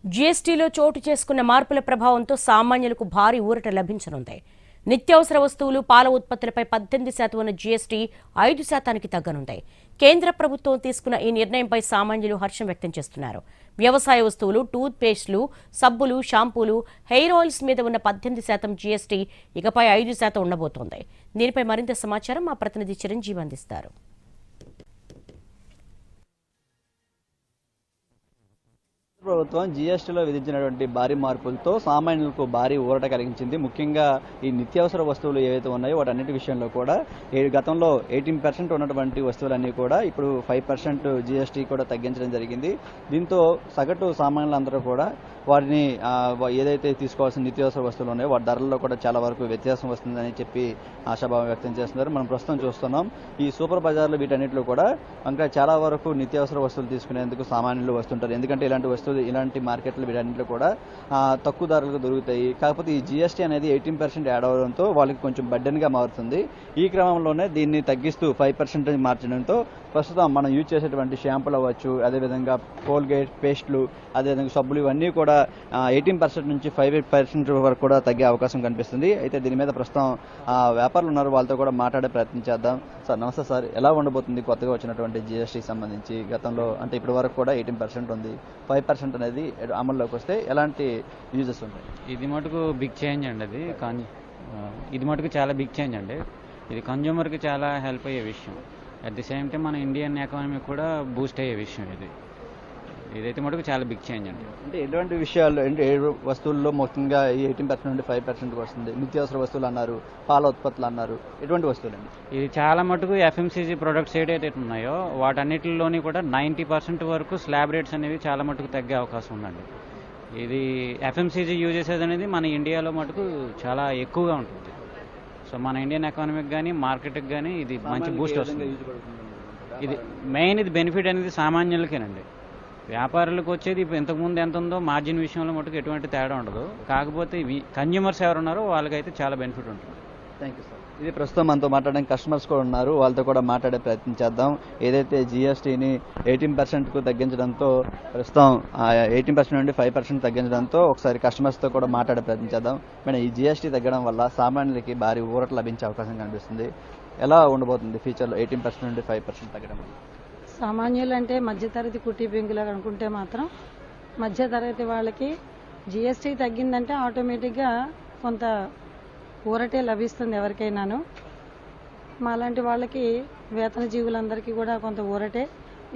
జీఎస్టీలో చోటు చేసుకున్న మార్పుల ప్రభావంతో సామాన్యులకు భారీ ఊరట లభించనుంది. నిత్యావసర వస్తువులు, పాల ఉత్పత్తులపై 18% ఉన్న జీఎస్టీ 5%కి తగ్గనుంది. కేంద్ర ప్రభుత్వం తీసుకున్న ఈ నిర్ణయంపై సామాన్యులు హర్షం వ్యక్తం చేస్తున్నారు. వ్యవసాయ వస్తువులు, టూత్ పేస్టులు, సబ్బులు, షాంపూలు, హెయిర్ ఆయిల్స్ మీద ఉన్న 18% జీఎస్టీ ఇకపై 5% ఉండబోతోంది. దీనిపై మరింత సమాచారం మా ప్రతినిధి చిరంజీవి అందిస్తారు. ప్రభుత్వం జీఎస్టీలో విధించినటువంటి భారీ మార్పులతో సామాన్యులకు భారీ ఊరట కలిగించింది. ముఖ్యంగా ఈ నిత్యావసర వస్తువులు ఏవైతే ఉన్నాయో వాటన్నిటి విషయంలో కూడా గతంలో 18% ఉన్నటువంటి వస్తువులన్నీ కూడా ఇప్పుడు 5% జీఎస్టీ కూడా తగ్గించడం జరిగింది. దీంతో సగటు సామాన్యులందరూ కూడా వాటిని ఏదైతే తీసుకోవాల్సిన నిత్యావసర వస్తువులు ఉన్నాయో వాటి ధరల్లో కూడా చాలా వరకు వ్యత్యాసం వస్తుందని చెప్పి ఆశాభావం వ్యక్తం చేస్తున్నారు. మనం ప్రస్తుతం చూస్తున్నాం ఈ సూపర్ బజార్లు వీటన్నిటిలో కూడా ఇంకా చాలా వరకు నిత్యావసర వస్తువులు తీసుకునేందుకు సామాన్యులు వస్తుంటారు. ఎందుకంటే ఇలాంటి మార్కెట్లు వీటన్నిటిలో కూడా తక్కువ ధరలకు దొరుకుతాయి. కాకపోతే ఈ జీఎస్టీ అనేది 18% యాడ్ అవడంతో వాళ్ళకి కొంచెం బడ్డెన్గా మారుతుంది. ఈ క్రమంలోనే దీన్ని తగ్గిస్తూ 5% మార్చడంతో ప్రస్తుతం మనం యూజ్ చేసేటువంటి షాంపులు అవ్వచ్చు, అదేవిధంగా కోల్గేట్, పేస్టులు, అదేవిధంగా సబ్బులు ఇవన్నీ కూడా 18% నుంచి 5% వరకు కూడా తగ్గే అవకాశం కనిపిస్తుంది. అయితే దీని మీద ప్రస్తుతం వ్యాపారులు ఉన్నారు, వాళ్ళతో కూడా మాట్లాడే ప్రయత్నం చేద్దాం. సార్ నమస్తే సార్, ఎలా ఉండబోతుంది కొత్తగా వచ్చినటువంటి జీఎస్టీకి సంబంధించి? గతంలో అంటే ఇప్పటి వరకు కూడా 18% ఉంది, 5% అనేది అమల్లోకి వస్తే ఎలాంటి యూజెస్ ఉంటాయి? ఇది మటుకు బిగ్ చేంజ్ అండి. ఇది మటుకు చాలా బిగ్ చేంజ్ అండి. ఇది కన్జ్యూమర్కి చాలా హెల్ప్ అయ్యే విషయం. అట్ ది సేమ్ టైం మన ఇండియన్ ఎకానమీ కూడా బూస్ట్ అయ్యే విషయం ఇదైతే మటుకు చాలా బిగ్ చేంజ్ అండి. అంటే ఎటువంటి విషయాలు అంటే వస్తువుల్లో ముఖ్యంగా ఈ 18% నుండి 5% వస్తుంది? నిత్యావసర వస్తువులు అన్నారు, పాల ఉత్పత్తులు అన్నారు, ఎటువంటి వస్తువులు అండి? ఇది చాలా మటుకు ఎఫ్ఎంసీజీ ప్రొడక్ట్స్ ఏదైతే ఉన్నాయో వాటన్నిటిలోని కూడా 90% వరకు స్లాబ్ రేట్స్ అనేవి చాలా మటుకు తగ్గే అవకాశం ఉందండి. ఇది ఎఫ్ఎంసీజీ యూజెస్ అనేది మన ఇండియాలో మటుకు చాలా ఎక్కువగా ఉంటుంది. సో మన ఇండియన్ ఎకానమీకి కానీ మార్కెట్కి కానీ ఇది మంచి బూస్ట్ వస్తుంది. ఇది బెనిఫిట్ అనేది సామాన్యులకేనండి. వ్యాపారులకు వచ్చేది ఇప్పుడు ఇంతకుముందు ఎంత ఉందో మార్జిన్ విషయంలో మటుకు ఎటువంటి తేడా ఉండదు. కాకపోతే కన్జ్యూమర్స్ ఎవరు ఉన్నారో వాళ్ళకైతే చాలా బెనిఫిట్ ఉంటుంది. Thank you sir. ఇది ప్రస్తుతం మనతో మాట్లాడడానికి కస్టమర్స్ కూడా ఉన్నారు, వాళ్ళతో కూడా మాట్లాడే ప్రయత్నం చేద్దాం. ఏదైతే జీఎస్టీని 18%కు తగ్గించడంతో ప్రస్తుతం 18% నుండి 5% తగ్గించడంతో ఒకసారి కస్టమర్స్తో కూడా మాట్లాడే ప్రయత్నం చేద్దాం. మేడం, ఈ జీఎస్టీ తగ్గడం వల్ల సామాన్యులకి భారీ ఊరట లభించే అవకాశం కనిపిస్తుంది. ఎలా ఉండబోతుంది ఫ్యూచర్లో 18% నుండి 5% తగ్గడం? సామాన్యులు అంటే మధ్యతరగతి కుటీబింగులు అనుకుంటే మాత్రం మధ్యతరగతి వాళ్ళకి జీఎస్టీ తగ్గిందంటే ఆటోమేటిక్గా కొంత ఊరటే లభిస్తుంది ఎవరికైనాను. మాలాంటి వాళ్ళకి వేతన జీవులందరికీ కూడా కొంత ఊరటే.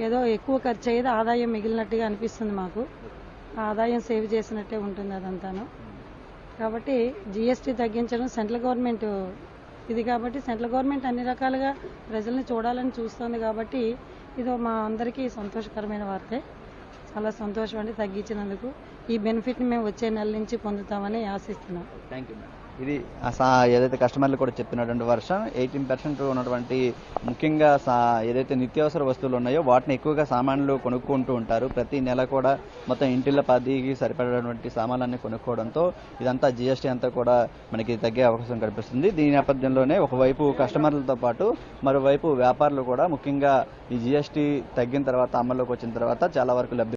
ఏదో ఎక్కువ ఖర్చు అయ్యేది ఆదాయం మిగిలినట్టుగా అనిపిస్తుంది మాకు. ఆదాయం సేవ్ చేసినట్టే ఉంటుంది అదంతాను. కాబట్టి జీఎస్టీ తగ్గించడం సెంట్రల్ గవర్నమెంట్ ఇది కాబట్టి సెంట్రల్ గవర్నమెంట్ అన్ని రకాలుగా ప్రజల్ని చూడాలని చూస్తుంది కాబట్టి ఇది మా అందరికీ సంతోషకరమైన వార్తే. చాలా సంతోషం అండి తగ్గించినందుకు. ఈ బెనిఫిట్ని మేము వచ్చే నెల నుంచి పొందుతామని ఆశిస్తున్నాం. Thank you madam. ఇది ఏదైతే కస్టమర్లు కూడా చెప్పినటువంటి వర్షం 18% ఉన్నటువంటి ముఖ్యంగా ఏదైతే నిత్యావసర వస్తువులు ఉన్నాయో వాటిని ఎక్కువగా సామాన్లు కొనుక్కుంటూ ఉంటారు. ప్రతి నెల కూడా మొత్తం ఇంటిలో 10కి సరిపడేటువంటి సామాన్లన్నీ కొనుక్కోవడంతో ఇదంతా జీఎస్టీ అంతా కూడా మనకి తగ్గే అవకాశం కనిపిస్తుంది. దీని నేపథ్యంలోనే ఒకవైపు కస్టమర్లతో పాటు మరోవైపు వ్యాపారులు కూడా ముఖ్యంగా ఈ జీఎస్టీ తగ్గిన తర్వాత అమల్లోకి వచ్చిన తర్వాత చాలా వరకు లబ్ధి